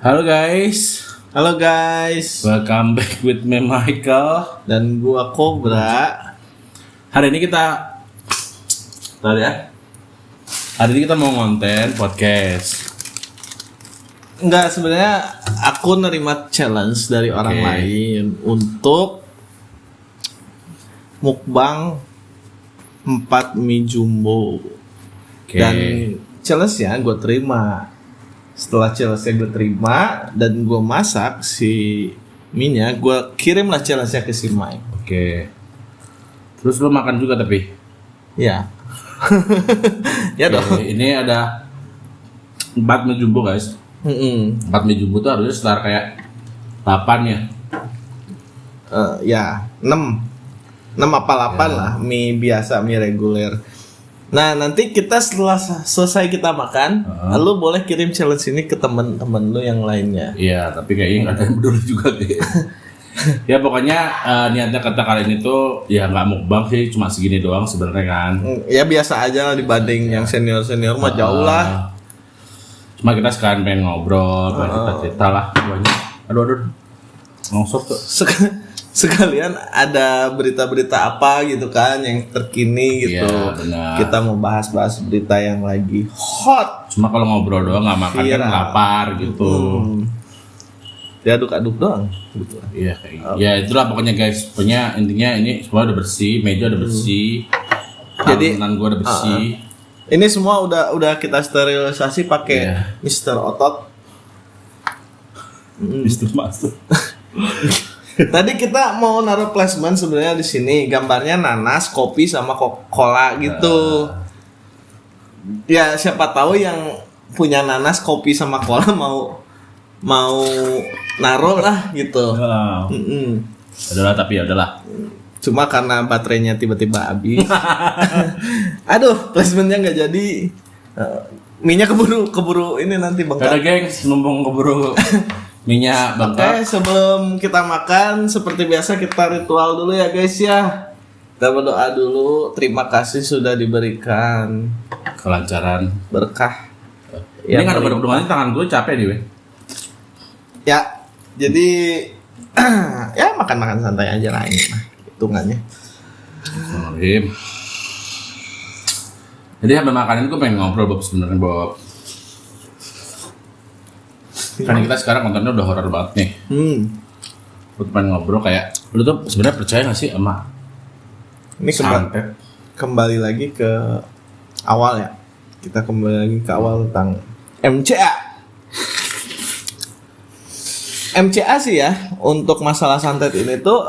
Halo guys, Halo guys, welcome back with me Michael. dan gua Cobra. Hari ini kita, bentar ya. Hari ini kita mau ngonten podcast. Enggak, sebenarnya aku nerima challenge dari orang lain untuk mukbang 4 mie jumbo. Oke. Dan challenge-nya gue terima. Setelah challenge-nya gue terima dan gue masak si mie-nya, gue kirimlah challenge-nya ke si Mike. Oke. Terus lo makan juga tapi? Ya. Ya Oke, dong. ini ada 4 mie jumbo guys. 4 mie jumbo tuh harusnya sekitar kayak 8 ya. Ya 6 apa 8 lah, mie biasa, mie reguler. Nah, nanti kita setelah selesai kita makan, lu boleh kirim challenge ini ke temen-temen lu yang lainnya. Iya, tapi kayaknya nggak ada yang peduli juga kayak. Ya pokoknya niatnya kata kali ini tuh ya nggak mukbang sih, cuma segini doang sebenarnya kan. Ya biasa aja lah dibanding yang senior-senior mah jauh lah. Cuma kita sekarang pengen ngobrol, pengen cerita lah banyak. Aduh, ngongsok tuh. Sekalian ada berita-berita apa gitu kan yang terkini gitu. Iya, benar. Kita mau bahas-bahas berita yang lagi hot. Cuma kalau ngobrol doang nggak makan kan Viral. lapar gitu. Diaduk-aduk doang gitu. Iya kayak gitu. Ya itulah pokoknya guys. Pokoknya intinya ini semua udah bersih, meja udah bersih. Jadi, Tangan gua udah bersih. Ini semua udah kita sterilisasi pakai Iya. Mister Otot. Itu masuk. Tadi kita mau naruh placement sebenarnya di sini, gambarnya nanas, kopi sama cola gitu. Ya siapa tahu yang punya nanas, kopi sama cola mau naruh lah gitu. Adalah tapi ya udahlah. Cuma karena baterainya tiba-tiba habis. Aduh, placementnya nggak jadi. Minyak keburu ini nanti Ada bengkak. gengs, numpung keburu minyak Oke, bengkak. sebelum kita makan, seperti biasa kita ritual dulu ya guys ya. Kita berdoa dulu, terima kasih sudah diberikan Kelancaran. berkah. Ini nggak ada melimpah. berhubungan, tangan gue capek nih, weh. Ya, jadi ya makan-makan santai aja lah ini mah, hitungannya. Bismillahirrahmanirrahim. Jadi sambil makanan gue pengen ngobrol Bob sebenarnya Bob. Karena kita sekarang kontennya udah horor banget nih. Gue pengen ngobrol kayak, lu tuh sebenarnya percaya nggak sih sama Ini santet? kembali lagi ke awal ya. Kita kembali lagi ke awal tentang MCA. MCA sih ya, untuk masalah santet ini tuh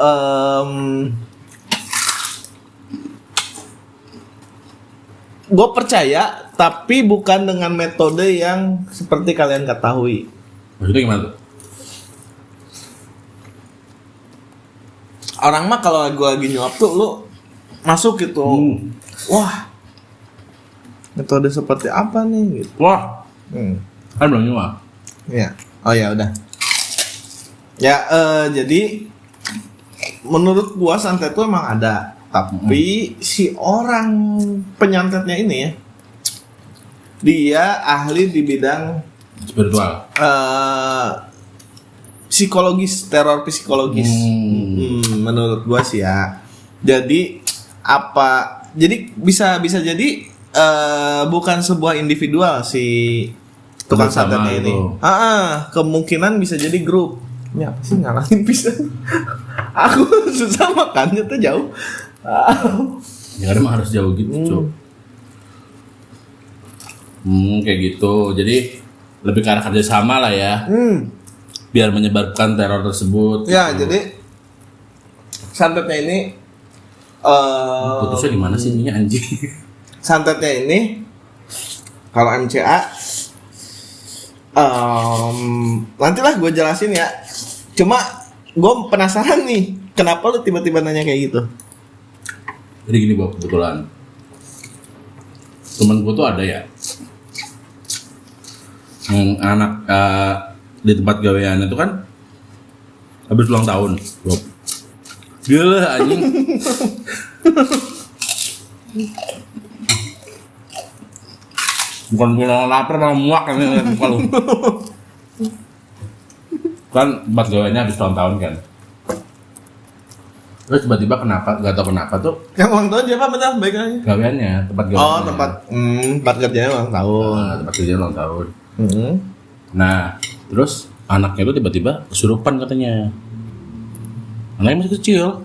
gue percaya, tapi bukan dengan metode yang seperti kalian ketahui. Maksudnya gimana tuh? Orang mah kalau gue lagi nyuap tuh lu masuk gitu, wah metode seperti apa nih gitu. Wah, kan belum nyoba. Ya, oh ya udah. Ya, jadi menurut gua santet itu emang ada, tapi si orang penyantetnya ini ya, dia ahli di bidang Spiritual. psikologis, teror psikologis. Menurut gua sih ya. Jadi Jadi bisa jadi bukan sebuah individual si tukang Bersama santetnya ini. itu. Kemungkinan bisa jadi grup. Ini apa sih ngalahin bisa? Aku susah makannya tuh jauh. Ya kadang harus jauh gitu, Cuk. Kayak gitu. Jadi lebih ke arah kerjasama lah ya, biar menyebarkan teror tersebut. Ya, gitu. jadi santetnya ini Putusnya di mana sih ini anjing? santetnya ini kalau MCA nantilah gue jelasin ya. Cuma gue penasaran nih, kenapa lu tiba-tiba nanya kayak gitu? Jadi gini Bob, kebetulan temen gue tuh ada ya yang anak di tempat gaweannya tuh kan habis ulang tahun Bob. Gila anjing. Bukan bilang lapar malah muak kan kalau. Kan tempat gaweannya habis ulang tahun kan. Terus tiba-tiba kenapa, gak tau kenapa tuh Yang ulang tahun siapa benar baik lagi? gaweannya, tempat gaweannya. Oh, tempat kerjanya ulang tahun. Nah, tempat kerja ulang tahun. Hmm. Nah, terus anaknya tuh tiba-tiba kesurupan katanya. Anaknya masih kecil,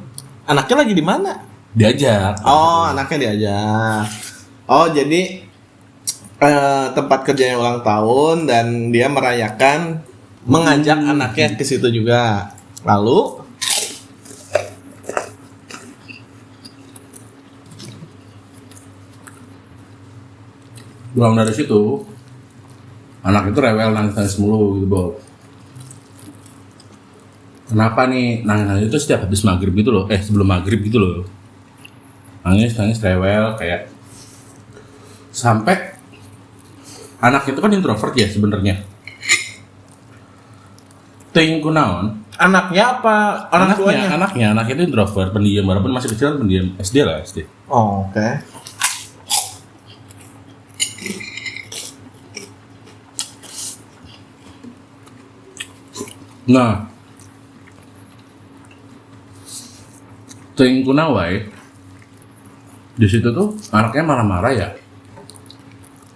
Anaknya lagi di mana? diajak. Oh, anaknya diajak. Oh, jadi tempat kerjanya ulang tahun dan dia merayakan mengajak anaknya ke situ juga. Lalu Pulang dari situ, anak itu rewel nangis-nangis mulu gitu, Bob. Kenapa nih nangis-nangis itu setiap habis maghrib gitu loh, sebelum maghrib gitu loh. Nangis rewel kayak sampai anak itu kan introvert ya sebenarnya. Ting kunaon? anaknya apa orang tuanya? Anaknya itu introvert, pendiam, walaupun masih kecil kan pendiam, SD lah SD. Oh, oke. Nah, Ting kunawai di situ tuh anaknya marah-marah ya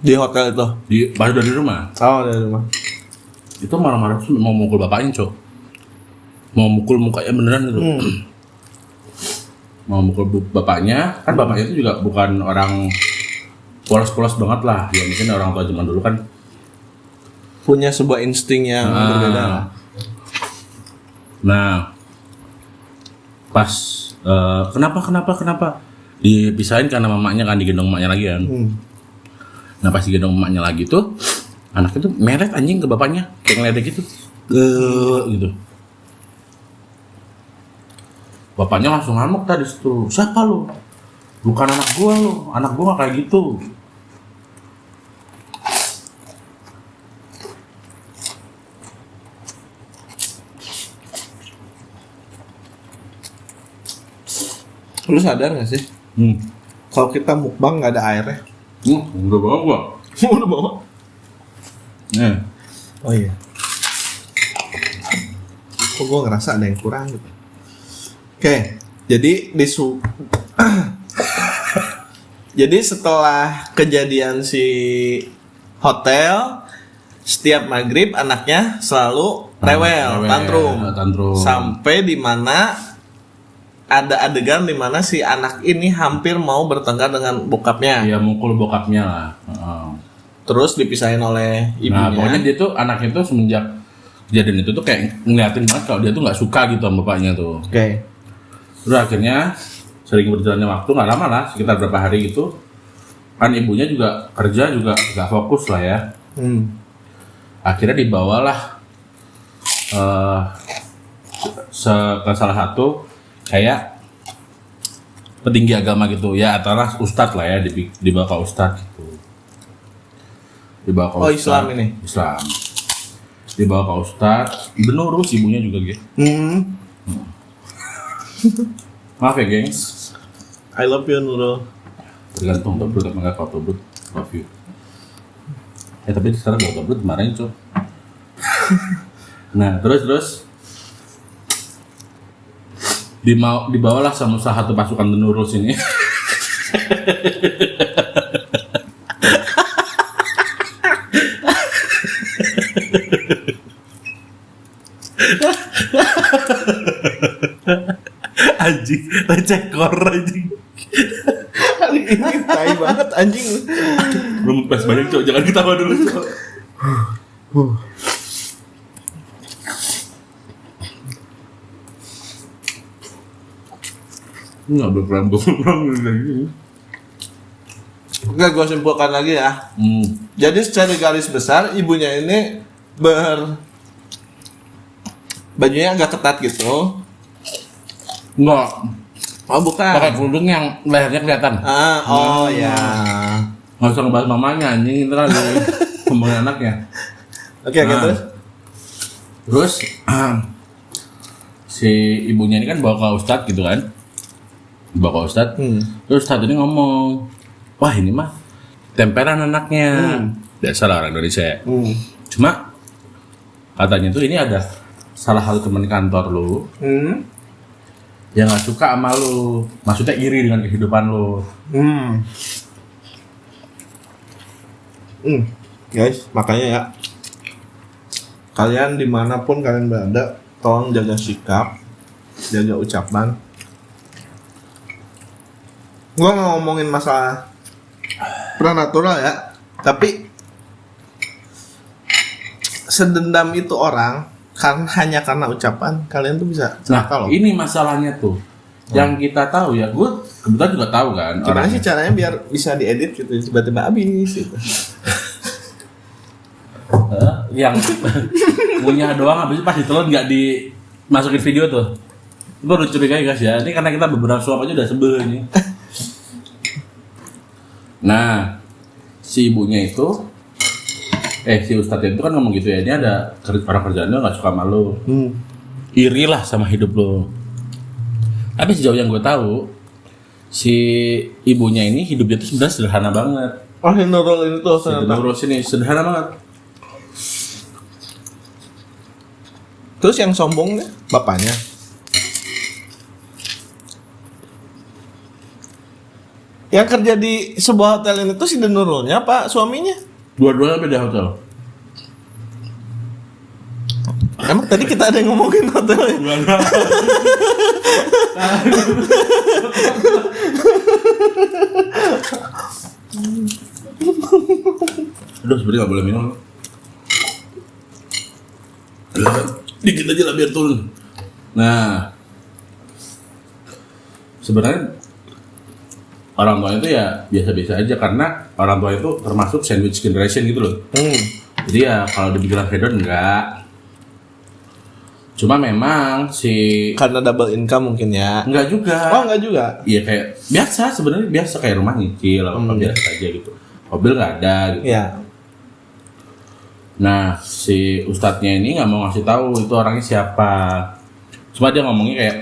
Di hotel itu. pas udah di rumah. Oh, dari rumah. Itu marah-marah tuh mau mukul bapaknya, Cok. Mau mukul mukanya beneran gitu. Mau mukul bapaknya, kan bapaknya itu juga bukan orang polos-polos banget lah. Ya mungkin orang tua zaman dulu kan. Punya sebuah insting yang berbeda. Nah, pas kenapa dipisahin karena mamanya kan, digendong mamanya lagi kan. Nah pas digendong mamanya lagi tuh anaknya tuh meret anjing ke bapaknya, kayak ngeledek gitu. Gitu. Bapaknya langsung ngamuk tadi situ. Siapa lu? Bukan anak gua lu. Anak gua gak kayak gitu. Lu sadar gak sih? Kalau kita mukbang nggak ada airnya. Udah bawa gua. Udah bawa. Oh iya. Kok gue ngerasa ada yang kurang gitu. Oke, jadi jadi setelah kejadian si hotel, setiap maghrib anaknya selalu rewel, tantrum. Sampai di mana ada adegan di mana si anak ini hampir mau bertengkar dengan bokapnya. Iya, mukul bokapnya lah. Terus dipisahin oleh ibunya. Nah, pokoknya dia tuh anaknya tuh semenjak kejadian itu tuh kayak ngeliatin banget kalau dia tuh nggak suka gitu sama bapaknya tuh. Oke. Terus akhirnya sering berjalannya waktu, nggak lama lah, sekitar berapa hari gitu, kan ibunya juga kerja juga nggak fokus lah ya. Akhirnya dibawalah ke salah satu kayak petinggi agama gitu ya, antara ustadz lah ya, dibawa ke ustadz gitu. Dibawa ke ustadz. Islam ini? Islam. Dibawa ke ustadz, benurus ibunya juga gitu. Maaf ya gengs, I love you Nurul. tergantung tobrut apa nggak. Kalau tobrut love you. Tapi sekarang gak tobrut kemarin Cok. Nah terus dibawalah sama salah satu pasukan penurus ini. Anjing, lecekor anjing. Hari ini tai banget anjing. Belum pas banyak Cok, jangan ketawa dulu Cok. Nggak berperang lagi. Oke, gue simpulkan lagi ya. Jadi secara garis besar ibunya ini bajunya agak ketat gitu. Enggak. Oh bukan. Pakai kerudung yang lehernya kelihatan. Ya. Nggak usah ngebahas mamanya, anjing itu kan ngomongin anaknya. Oke, terus. Terus si ibunya ini kan bawa ke ustadz gitu kan. Bawa ke ustadz. Terus ustadz ini ngomong, wah ini mah temperan anaknya. Biasa lah orang Indonesia. Cuma katanya tuh ini ada salah satu teman kantor lu yang nggak suka sama lu, maksudnya iri dengan kehidupan lu. Guys, makanya ya, kalian dimanapun kalian berada, tolong jaga sikap, jaga ucapan. Gua nggak ngomongin masalah pranatural ya, tapi sedendam itu orang hanya karena ucapan, kalian tuh bisa celaka loh. Ini masalahnya tuh. Yang kita tahu ya, gue kebetulan juga tahu kan. Gimana sih caranya biar bisa diedit gitu, tiba-tiba habis gitu. Yang punya doang habis itu pas ditelan nggak dimasukin video tuh. Itu udah curiga guys ya. Ini karena kita beberapa suap aja udah sebel ini. Nah, si ibunya itu si ustadz itu kan ngomong gitu ya, ini ada orang kerjaan lo nggak suka sama lo, iri lah sama hidup lo. Tapi sejauh yang gue tahu, si ibunya ini hidupnya itu sebenarnya sederhana banget. Oh, si Nurul ini tuh Si Nurul ini sederhana banget. Terus yang sombongnya bapaknya. Yang kerja di sebuah hotel ini tuh si Nurulnya apa suaminya? Dua-duanya beda hotel. Emang tadi kita ada yang ngomongin hotelnya? Aduh, sebenarnya nggak boleh minum. Dikit aja lah biar turun. Nah, sebenarnya orang tua itu ya biasa-biasa aja karena orang tua itu termasuk sandwich generation gitu loh. Jadi ya kalau dibilang hedon enggak. Cuma memang karena double income mungkin ya. Enggak juga. Oh, enggak juga. Iya kayak biasa, sebenarnya biasa kayak rumah nyicil apa biasa aja gitu. Mobil nggak ada gitu. Iya. Nah, si ustadznya ini nggak mau ngasih tahu itu orangnya siapa. Cuma dia ngomongnya kayak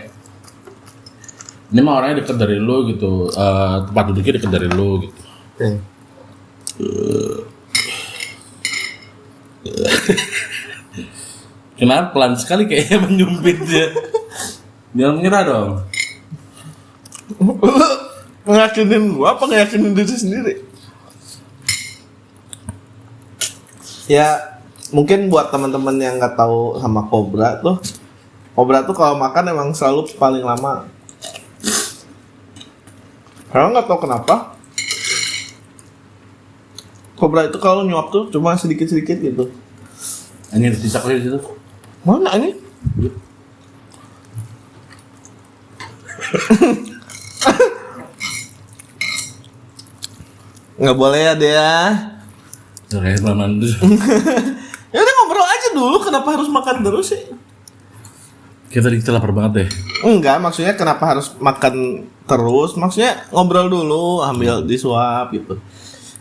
ini mah orangnya deket dari lu gitu, tempat duduknya deket dari lu gitu. Kenapa pelan sekali kayaknya menyumpit dia. Jangan menyerah dong. Ngeyakinin gua apa ngeyakinin diri sendiri? Ya mungkin buat teman-teman yang nggak tahu sama Cobra tuh kalau makan emang selalu paling lama. Kalau nggak tahu kenapa Cobra itu kalau nyuap tuh cuma sedikit-sedikit gitu. Ini harus disakli di situ. Mana ini? Nggak boleh ya dia. Kayak teman tuh. Ya udah ngobrol aja dulu, kenapa harus makan terus sih? Kita lapar banget deh. Enggak, maksudnya kenapa harus makan terus? Maksudnya ngobrol dulu, ambil disuap gitu.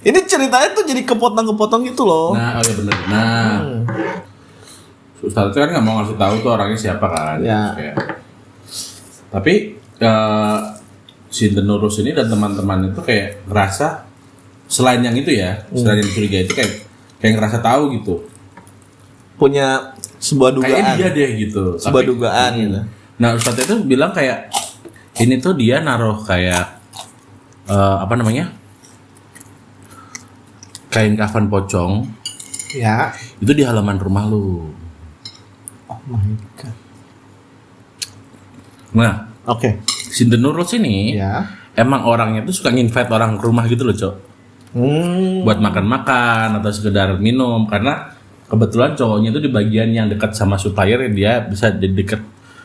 Ini ceritanya tuh jadi kepotong-kepotong gitu loh. Nah, oh ya bener. Nah, Ustadz kan nggak mau ngasih tahu tuh orangnya siapa kan. Ya. Kayak. Tapi si Denurus ini dan teman-teman itu kayak ngerasa selain yang itu ya, selain yang curiga itu kayak ngerasa tahu gitu. Punya sebuah dugaan. Kayak dia deh gitu. Sebuah dugaan gitu. Nah, Ustadz itu bilang kayak ini tuh dia naruh kayak apa namanya? Kain kafan pocong. Ya. Itu di halaman rumah lu. Oh my god. Nah, oke. Si Denurus ini Ya. emang orangnya tuh suka nginvite orang ke rumah gitu loh, Cok. Buat makan-makan atau sekedar minum karena kebetulan cowoknya itu di bagian yang dekat sama supplier, dia bisa jadi dekat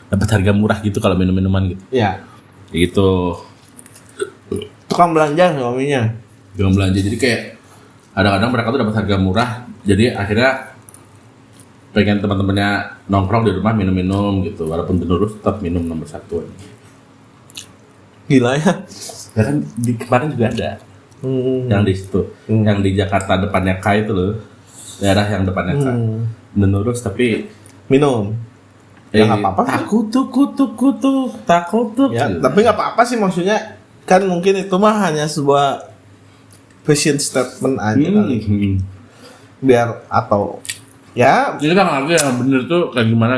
dapat harga murah gitu kalau minum-minuman gitu. Ya. Gitu. Tukang belanja suaminya. Tukang belanja, jadi kayak kadang-kadang mereka tuh dapat harga murah, jadi akhirnya pengen teman-temannya nongkrong di rumah minum-minum gitu, walaupun Denurus tetap minum nomor 1. Gila ya. Ya kan di kemarin juga ada. Yang di situ, yang di Jakarta depannya K itu loh, daerah yang depannya K. Denurus tapi minum. Ya nggak apa-apa. Takut tuh. Ya, tapi nggak apa-apa sih, maksudnya kan mungkin itu mah hanya sebuah vision statement aja kali. Biar atau Ya, Jadi kita nggak ngerti yang bener tuh kayak gimana.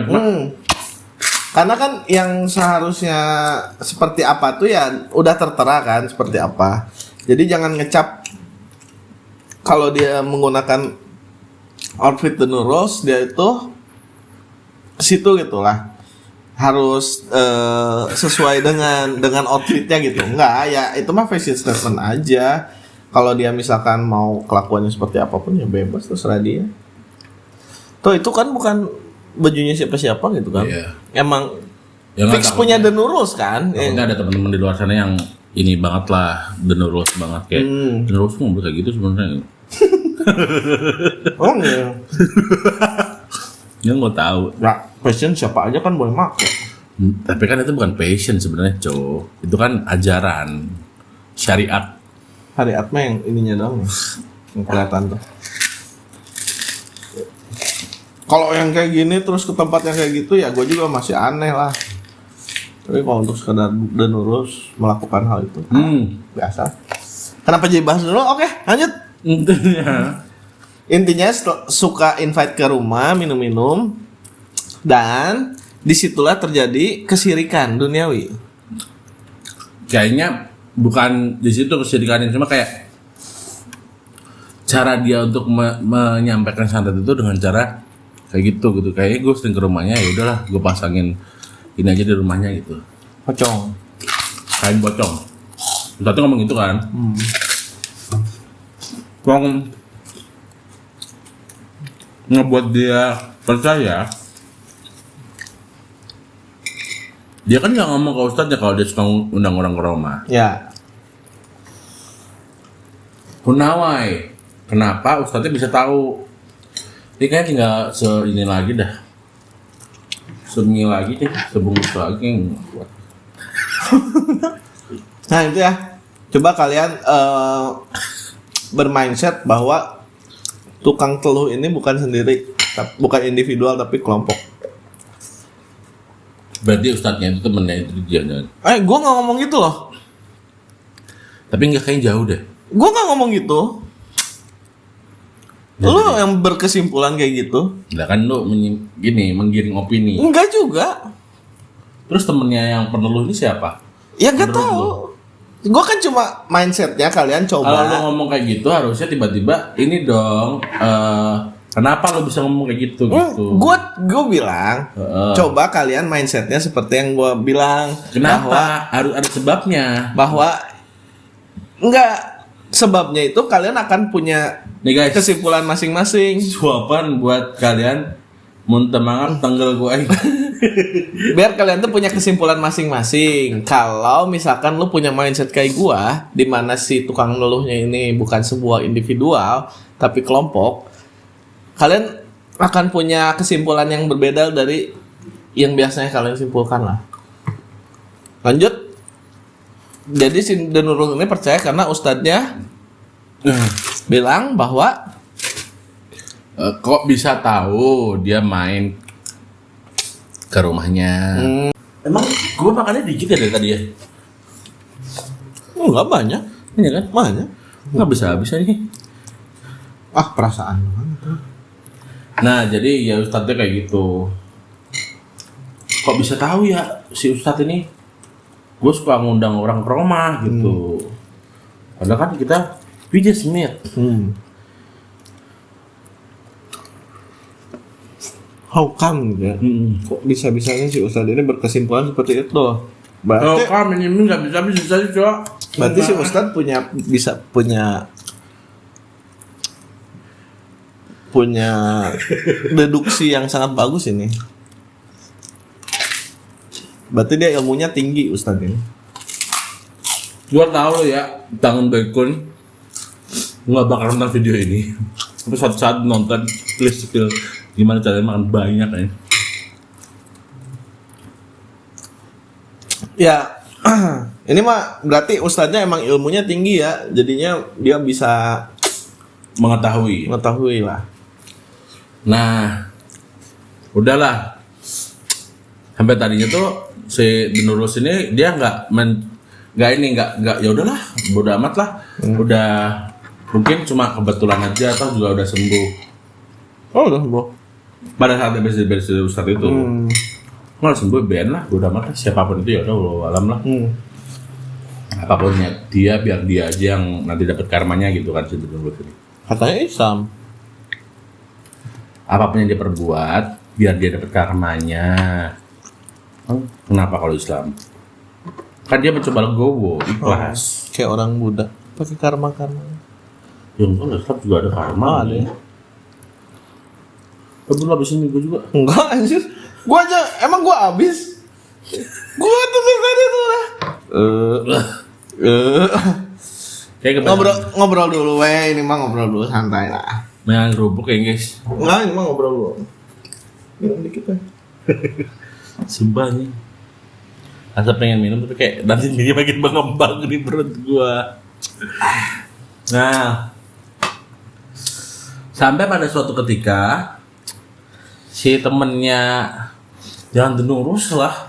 karena kan yang seharusnya seperti apa tuh ya udah tertera kan seperti apa. Jadi jangan ngecap kalau dia menggunakan outfit The New Rules dia itu ke situ gitulah. Harus sesuai dengan outfitnya gitu. Enggak, ya itu mah fashion statement aja. Kalau dia misalkan mau kelakuannya seperti apapun ya bebas terserah dia. Tuh itu kan bukan bajunya siapa-siapa gitu kan. Iya. Emang Ya, fix punya The New Rules kan. Takutnya ada teman-teman di luar sana yang ini banget lah, The New Rules banget kayak The New Rules tuh nggak boleh kayak gitu sebenarnya. Oh iya. Ya nggak tahu. Nah, fashion siapa aja kan boleh pakai. Tapi kan itu bukan passion sebenarnya, Cok. Itu kan ajaran syariat. Hari Atma yang ininya dong. Yang kelihatan tuh. Kalau yang kayak gini terus ke tempat yang kayak gitu ya gue juga masih aneh lah. Tapi kalau untuk sekedar dan urus melakukan hal itu biasa. Kenapa jadi bahas dulu? Oke, lanjut. Intinya suka invite ke rumah minum-minum dan disitulah terjadi kesirikan duniawi. Kayaknya bukan di situ kesirikannya, cuma kayak cara dia untuk menyampaikan santet itu dengan cara kayak gitu. Kayaknya gue sering ke rumahnya, ya udahlah gue pasangin ini aja di rumahnya gitu. Pocong. Kain pocong. Tadi ngomong gitu kan. Pocong ngebuat dia percaya. Dia kan nggak ngomong ke ustadznya kalau dia suka undang orang ke rumah. Ya. Hunawai, kenapa ustadznya bisa tahu? Ini kayaknya tinggal ini lagi dah. Semi lagi deh, sebungkus lagi yang buat. Nah itu ya. Coba kalian bermindset bahwa tukang teluh ini bukan sendiri, bukan individual tapi kelompok. Berarti ustadznya itu temennya itu dia jangan. Gue nggak ngomong gitu loh. Tapi nggak kayaknya jauh deh. Gue nggak ngomong gitu. Lu yang berkesimpulan kayak gitu? Nah kan lu menggiring opini. Enggak juga. Terus temennya yang peneluh ini siapa? Ya nggak tahu. Gue kan cuma mindsetnya kalian coba. Kalau lu ngomong kayak gitu harusnya tiba-tiba ini dong. Kenapa lu bisa ngomong kayak gitu? Gue bilang, coba kalian mindsetnya seperti yang gue bilang. Kenapa? Harus ada sebabnya. Bahwa enggak, sebabnya itu kalian akan punya Nih guys, kesimpulan masing-masing. suapan buat kalian muntah mangan tanggal gue. Biar kalian tuh punya kesimpulan masing-masing. Kalau misalkan lu punya mindset kayak gua, di mana si tukang leluhnya ini bukan sebuah individual tapi kelompok, kalian akan punya kesimpulan yang berbeda dari yang biasanya kalian simpulkan lah. Lanjut. Jadi si Denurul ini percaya karena ustadznya bilang bahwa kok bisa tahu dia main ke rumahnya. Emang gue makannya dikit ya dari tadi ya? enggak banyak. Iya kan? Banyak. Nggak bisa habis nih. Perasaan. Nah jadi ya ustadznya kayak gitu. Kok bisa tahu ya si ustadz ini? Gue suka ngundang orang ke rumah gitu. Padahal kan kita just meet. How come ya? Kok bisa-bisanya si ustadz ini berkesimpulan seperti itu? Berarti ini nggak bisa Cok. Berarti si ustadz punya deduksi yang sangat bagus ini. Berarti dia ilmunya tinggi ustadz ini. Gua tahu lo ya, tangan Baikun nggak bakal nonton video ini. Tapi suatu saat nonton, please skill gimana caranya makan banyak ya. Ya, ini mah berarti ustadznya emang ilmunya tinggi ya. Jadinya dia bisa Mengetahui lah. Nah, udahlah. Sampai tadinya tuh si Denurus ini dia nggak ya udahlah, bodo amat lah. Udah mungkin cuma kebetulan aja atau juga udah sembuh. Oh udah sembuh. pada saat beres Ustadz itu nggak langsung gue ban lah, gue udah mati siapapun itu ya udah walau alam lah. Apapun dia biar dia aja yang nanti dapat karmanya gitu kan sih betul. Katanya Islam. Apapun yang dia perbuat biar dia dapat karmanya. Kenapa kalau Islam? Kan dia mencoba legowo, ikhlas. Kayak orang Buddha pakai karma. Yang enggak Islam juga ada karma. Ada ya. Belum habisin minggu juga. Enggak anjir. Gua aja emang gua habis. Gua tuh tadi tuh lah. Kayak Ngobrol dulu ini mah ngobrol dulu santai lah. Nah, kerupuk ya guys. Enggak, ini mah ngobrol dulu. Minum dikit lah. Sumpah nih. Asa pengen minum tapi kayak nanti ini makin mengembang di perut gua. Nah, sampai pada suatu ketika si temennya jangan denurus lah,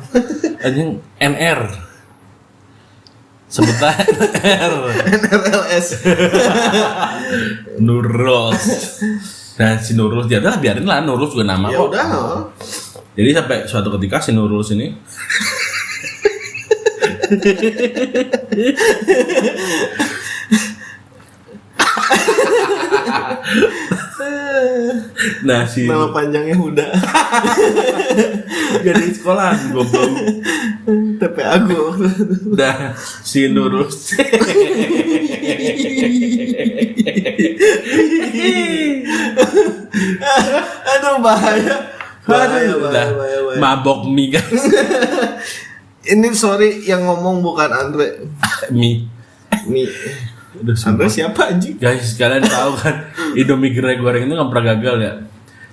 anjing NR, sebutlah NR, NRLS, Nurul. Nah si Nurul dia adalah biarin lah, Nurul juga nama ya kok. udah. Jadi sampai suatu ketika si Nurul sini nah si nama panjangnya Huda. jadi sekolah goblok. TPA gua. Nah si Nurul Aduh bahaya. Bahaya. mabok mie guys. Ini sorry yang ngomong bukan Andre. Mie. Aduh, Andre siapa anjing? guys, kalian tahu kan Indomie goreng itu nggak pernah gagal ya.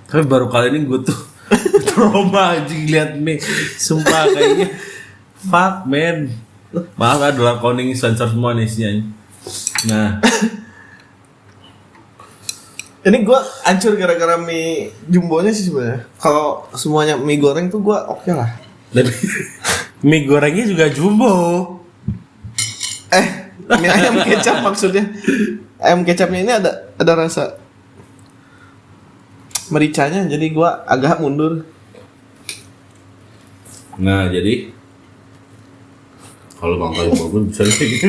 Tapi baru kali ini gue tuh trauma anjing lihat mie. Sumpah kayaknya fuck man. Maaf adalah koning sensor semua nih isinya. Nah, ini gue hancur gara-gara mie jumbonya sih sebenarnya. Kalau semuanya mie goreng tuh gue oke lah. dan mie gorengnya juga jumbo. Mie ayam kecap maksudnya. Ayam kecapnya ini ada rasa mericanya, jadi gue agak mundur. Nah, jadi kalau Bang Tayo bagus bisa gitu.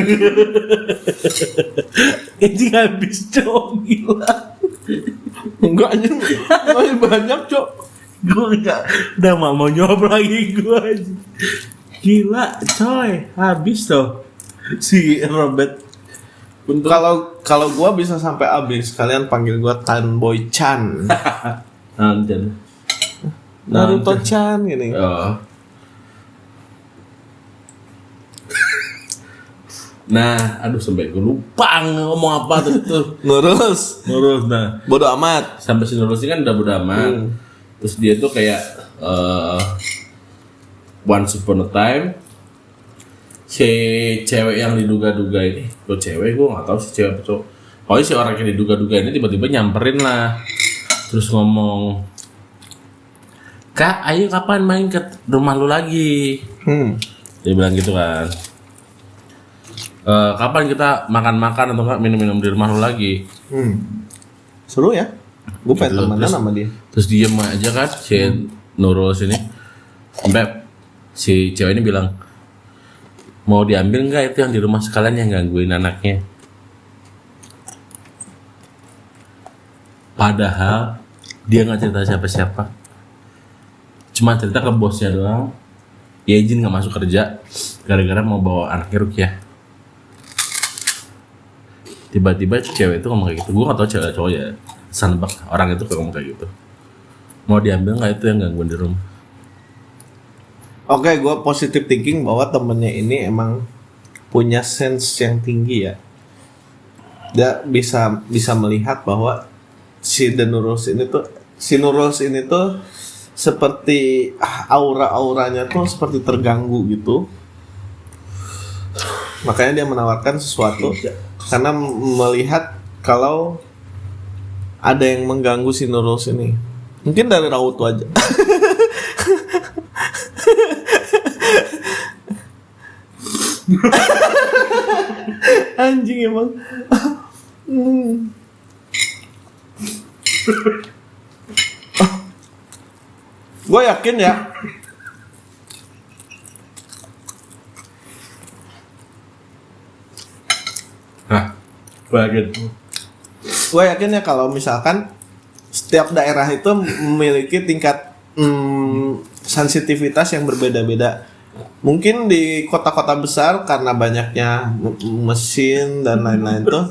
Ini habis cok gila. Enggak aja, masih banyak cok. Gue udah mau nyoba lagi gue aja. Gila coy, habis tuh si Robert. Untuk Kalau gue bisa sampai habis, kalian panggil gue Tan Boy Chan. Nanti. Naruto Chan gini. Oh. Nah, aduh sampai gue lupa ngomong apa tuh. Nurus. Nah, Bodoh amat. sampai si Nurul ini kan udah bodo amat. Terus dia tuh kayak once upon a time si cewek yang diduga-duga ini, tuh cewek gue nggak tahu si cewek apa cowok. Pokoknya si orang yang diduga-duga ini tiba-tiba nyamperin lah, terus ngomong, "Kak, ayo kapan main ke rumah lu lagi?" Dia bilang gitu kan. Kapan kita makan-makan atau enggak minum-minum di rumah lu lagi? Seru ya. Gue pengen Gitu, temenan sama dia. Terus diem aja kan si Nurul sini. Sampai si cewek ini bilang, "Mau diambil nggak itu yang di rumah sekalian yang gangguin anaknya?" Padahal dia nggak cerita siapa-siapa. Cuma cerita ke bosnya doang. Dia izin nggak masuk kerja gara-gara mau bawa anaknya Rukyah. Tiba-tiba cewek itu ngomong kayak gitu. Gue nggak tahu cewek cowok ya. Sanbak orang itu ngomong kayak gitu. Mau diambil nggak itu yang gangguin di rumah? Oke, gue positive thinking bahwa temennya ini emang punya sense yang tinggi ya. Dia bisa melihat bahwa si Nurul ini tuh seperti aura-auranya tuh seperti terganggu gitu. Makanya dia menawarkan sesuatu karena melihat kalau ada yang mengganggu si Nurul ini. Mungkin dari raut aja. Anjing emang. Gue yakin ya. Nah, bagian Gue yakin ya kalau misalkan setiap daerah itu memiliki tingkat sensitivitas yang berbeda-beda. Mungkin di kota-kota besar karena banyaknya mesin dan lain-lain tuh,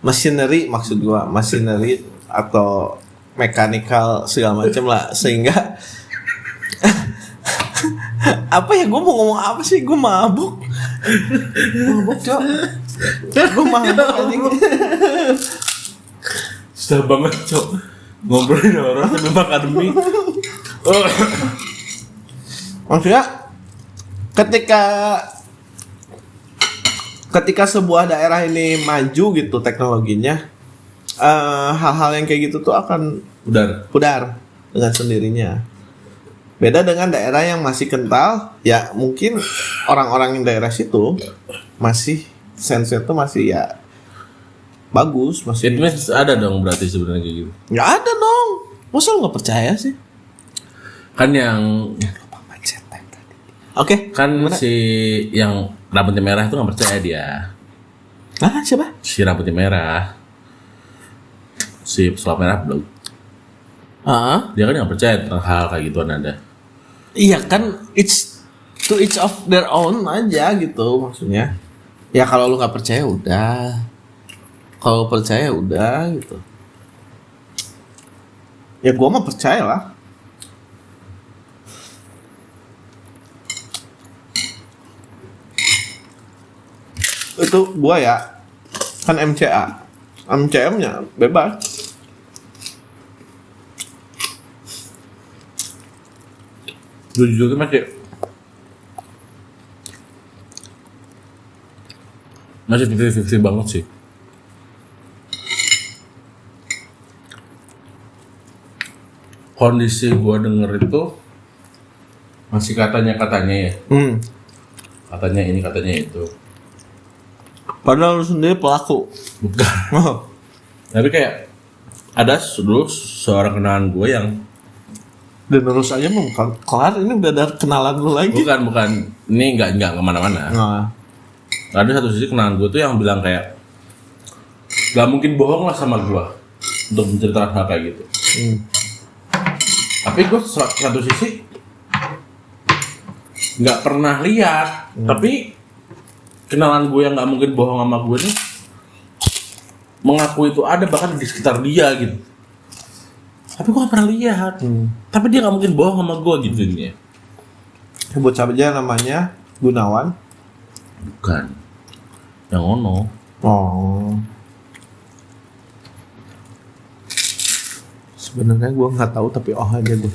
machinery maksud gua, machinery atau mechanical segala macam lah, sehingga apa ya, gue mau ngomong apa sih, gue mabuk cok, gue mabuk anjing. susah banget cok ngobrolin orang sambil makan mie. Maksudnya ketika sebuah daerah ini maju gitu teknologinya, hal-hal yang kayak gitu tuh akan pudar dengan sendirinya. Beda dengan daerah yang masih kental, ya mungkin orang-orang yang daerah situ masih sense itu masih ya bagus, masih. It means ada dong berarti sebenarnya kayak gitu. Nggak ada dong, masa lu nggak percaya sih? Kan yang Oke, kan gimana? Si yang rambutnya merah itu nggak percaya dia. Ah, siapa? Si rambutnya merah, si pesulap merah belum. Dia kan nggak percaya tentang hal kayak gituan ada. Iya kan, it's to each of their own aja gitu maksudnya. Ya kalau lu nggak percaya udah, kalau percaya udah gitu. Ya gua mah percaya lah. Itu gua ya, kan MCA, MCM-nya bebas. Jujur masih 50-50 banget sih. Kondisi gua denger itu masih katanya ya. Katanya ini katanya itu. Padahal lu sendiri pelaku. Bukan. Oh. Tapi kayak ada dulu seorang kenalan gue yang Dan terus aja mau kelar, ini udah ada kenalan lu lagi. bukan ini nggak kemana-mana. Nah. Ada satu sisi kenalan gue tuh yang bilang kayak nggak mungkin bohong lah sama gue untuk menceritakan hal kayak gitu. Tapi gue satu sisi nggak pernah lihat, tapi kenalan gue yang nggak mungkin bohong sama gue nih mengaku itu ada bahkan di sekitar dia gitu. Tapi gue gak pernah lihat. Tapi dia gak mungkin bohong sama gue gitu ini. Bocah aja namanya Gunawan. Bukan. Yang ono. Oh. Sebenarnya gue nggak tahu tapi oh aja gue.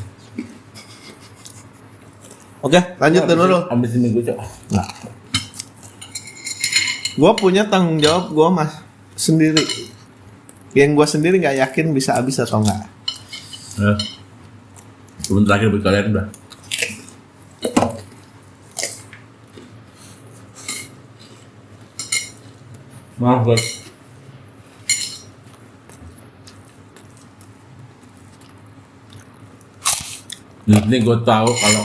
Oke, lanjut dulu. Ambil sini gue cok. Nah. Gue punya tanggung jawab gue mas sendiri. Yang gue sendiri nggak yakin bisa habis atau enggak. Sebelum terakhir buat kalian udah. Maaf guys. Ini gue tahu kalau